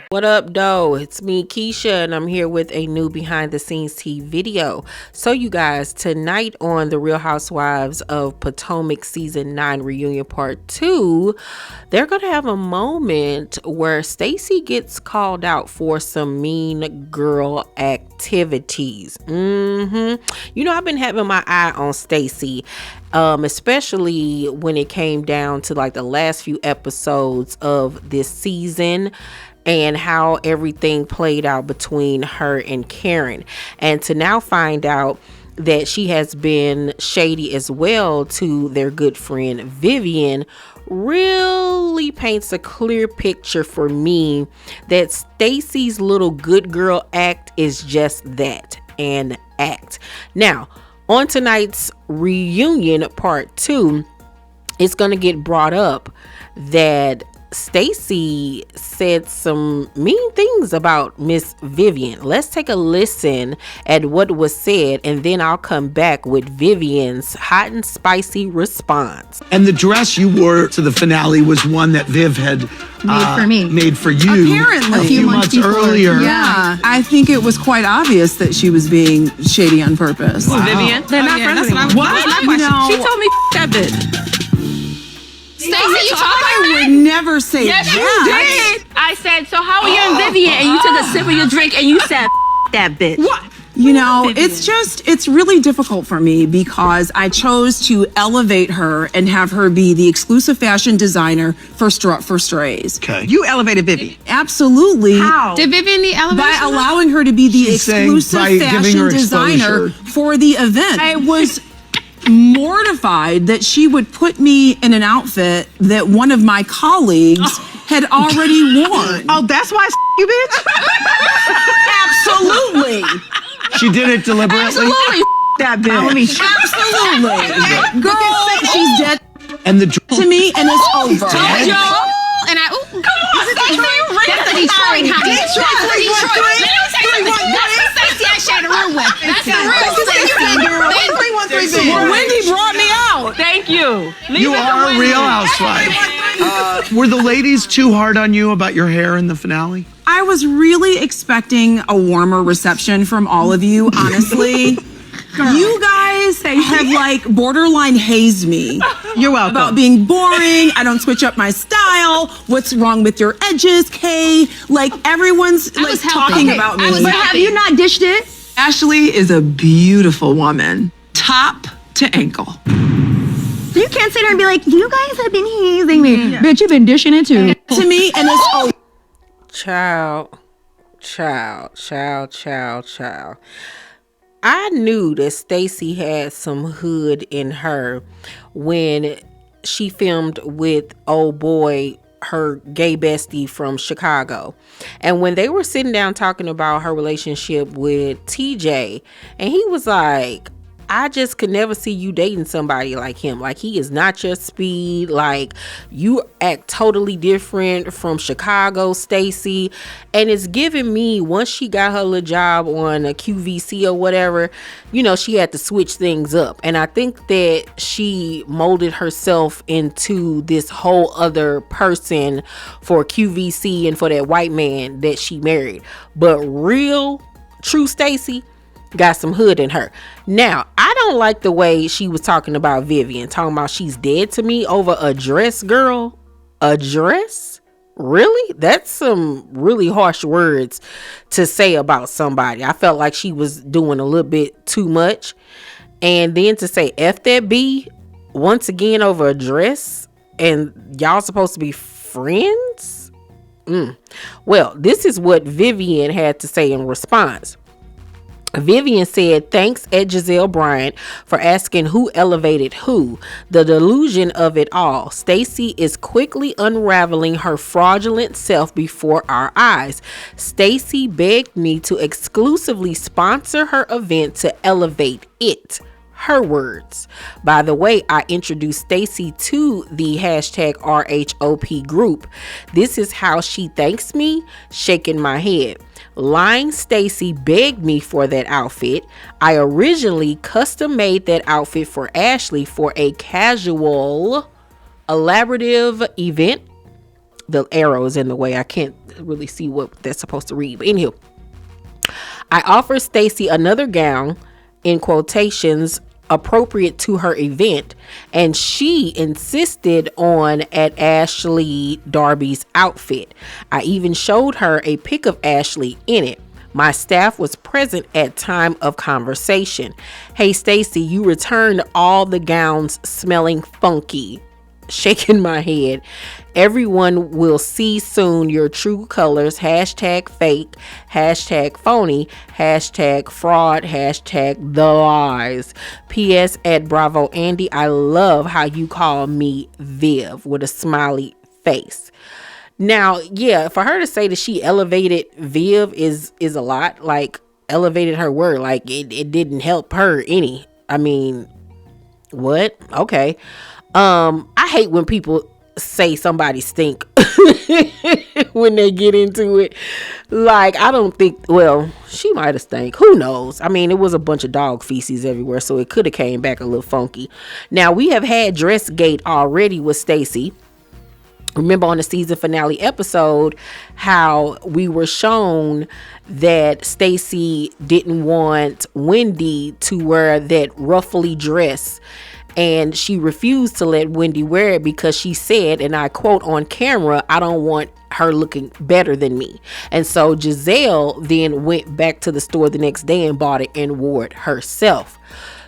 What up, though? It's me, Keisha, and I'm here with a new behind the scenes tea video. So you guys, tonight on The Real Housewives of Potomac Season 9 Reunion Part 2, they're going to have a moment where Stacy gets called out for some mean girl activities. You know, I've been having my eye on Stacy, especially when it came down to like the last few episodes of this season and how everything played out between her and Karen, and to now find out that she has been shady as well to their good friend Vivien really paints a clear picture for me that Stacy's little good girl act is just that, an act. Now, on tonight's reunion part 2, it's going to get brought up that Stacy said some mean things about Miss Vivien. Let's take a listen at what was said, and then I'll come back with Vivien's hot and spicy response. And the dress you wore to the finale was one that Viv had made for you. Apparently. A few months earlier. Yeah, I think it was quite obvious that she was being shady on purpose. Wow. Vivien? They're not friends anymore. What? No. She told me that bitch. Stacy, you told her I would never say yes, that. you did. I said, so how are you and Vivien? And you took a sip of your drink and you said, that bitch. What? You know, it's really difficult for me because I chose to elevate her and have her be the exclusive fashion designer for Strays. Okay. You elevated Vivien. Absolutely. How? Did Vivien need elevation? By allowing her to be the She's saying exclusive by giving fashion her designer exposure. for the event. I was mortified that she would put me in an outfit that one of my colleagues had already worn. Oh, that's why you bitch? Absolutely. She did it deliberately. Absolutely. That bitch. Absolutely. Girl, she's dead And the to me, and it's over. And I, come on, that's a Detroit, honey. That's a Detroit. That's the Stacy I shared a room with. That's the real Stacy. Well, Wendy brought me out. Thank you. You are a real housewife. Were the ladies too hard on you about your hair in the finale? I was really expecting a warmer reception from all of you, honestly. You guys have like borderline hazed me. You're welcome. About being boring. I don't switch up my style. What's wrong with your edges, Kay? Like everyone's like talking about me. But have you not dished it? Ashley is a beautiful woman, top to ankle. You can't sit there and be like, you guys have been hazing me. Bitch, you've been dishing it too. To me, and it's over. Child. I knew that Stacy had some hood in her when she filmed with old boy, her gay bestie from Chicago. And when they were sitting down talking about her relationship with TJ, and he was like, I just could never see you dating somebody like him. Like, he is not your speed. Like, you act totally different from Chicago, Stacy. And it's giving me, once she got her little job on a QVC or whatever, you know, she had to switch things up. And I think that she molded herself into this whole other person for QVC and for that white man that she married. But real, true Stacy got some hood in her. Now, I don't like the way she was talking about Vivien, talking about she's dead to me over a dress, girl. A dress? Really? That's some really harsh words to say about somebody. I felt like she was doing a little bit too much. And then to say F that B once again over a dress, and y'all supposed to be friends? Well, this is what Vivien had to say in response. Vivien said, thanks Ed Giselle Bryant for asking who elevated who. The delusion of it all. Stacy is quickly unraveling her fraudulent self before our eyes. Stacy begged me to exclusively sponsor her event to elevate it. her words. By the way, I introduced Stacy to the hashtag RHOP group. This is how she thanks me, shaking my head. Lying Stacy begged me for that outfit. I originally custom made that outfit for Ashley for a casual, elaborative event. The arrow is in the way. I can't really see what that's supposed to read. But anywho, I offered Stacy another gown, in quotations, appropriate to her event, and she insisted on at Ashley Darby's outfit. I even showed her a pic of Ashley in it. My staff was present at time of conversation. Hey Stacy, you returned all the gowns smelling funky. Shaking my head. Everyone will see soon your true colors. Hashtag fake, hashtag phony, hashtag fraud, hashtag the lies. P.S. at Bravo Andy, I love how you call me Viv with a smiley face. Now, yeah, for her to say that she elevated Viv is a lot. Like, elevated her word. Like, it didn't help her any. I mean, what? Okay. I hate when people say somebody stink when they get into it. Like, I don't think, well, she might have stank. Who knows? I mean, it was a bunch of dog feces everywhere, so it could have came back a little funky. Now, we have had Dressgate already with Stacy. Remember on the season finale episode how we were shown that Stacy didn't want Wendy to wear that ruffly dress, and she refused to let Wendy wear it because she said, and I quote on camera, I don't want her looking better than me. And so Giselle then went back to the store the next day and bought it and wore it herself.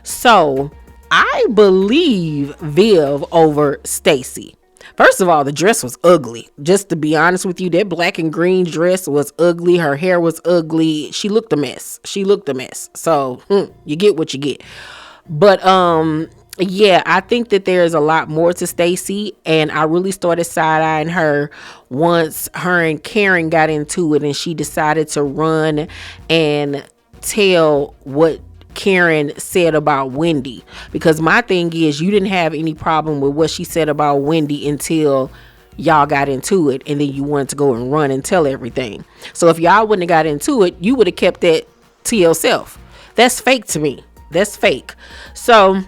So I believe Viv over Stacy. First of all, the dress was ugly. Just to be honest with you, that black and green dress was ugly. Her hair was ugly. She looked a mess. So you get what you get. But yeah, I think that there's a lot more to Stacy, and I really started side-eyeing her once her and Karen got into it and she decided to run and tell what Karen said about Wendy. Because my thing is, you didn't have any problem with what she said about Wendy until y'all got into it, and then you wanted to go and run and tell everything. So if y'all wouldn't have got into it, you would have kept that to yourself. That's fake to me. That's fake. So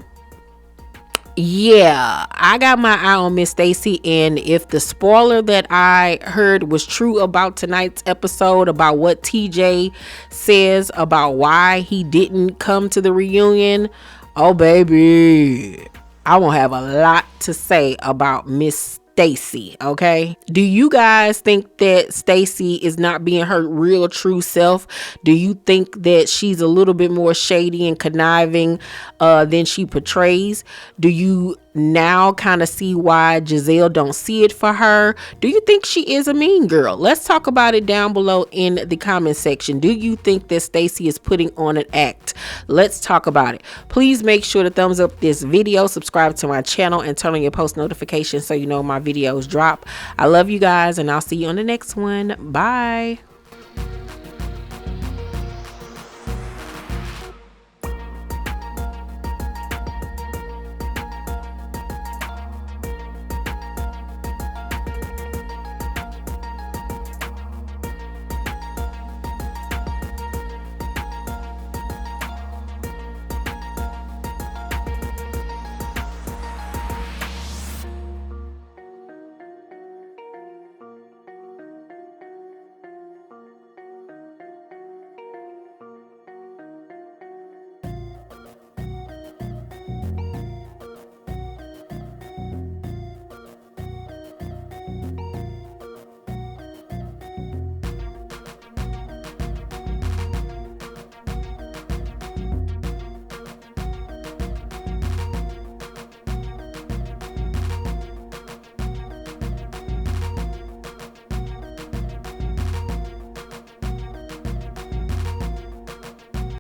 yeah, I got my eye on Miss Stacy, and if the spoiler that I heard was true about tonight's episode, about what TJ says about why he didn't come to the reunion, oh baby, I won't have a lot to say about Miss Stacy, okay? Do you guys think that Stacy is not being her real true self? Do you think that she's a little bit more shady and conniving than she portrays? Do you now kind of see why Giselle don't see it for her? Do you think she is a mean girl? Let's talk about it down below in the comment section. Do you think that Stacy is putting on an act? Let's talk about it. Please make sure to thumbs up this video, subscribe to my channel, and turn on your post notifications so you know my videos drop. I love you guys, and I'll see you on the next one. Bye.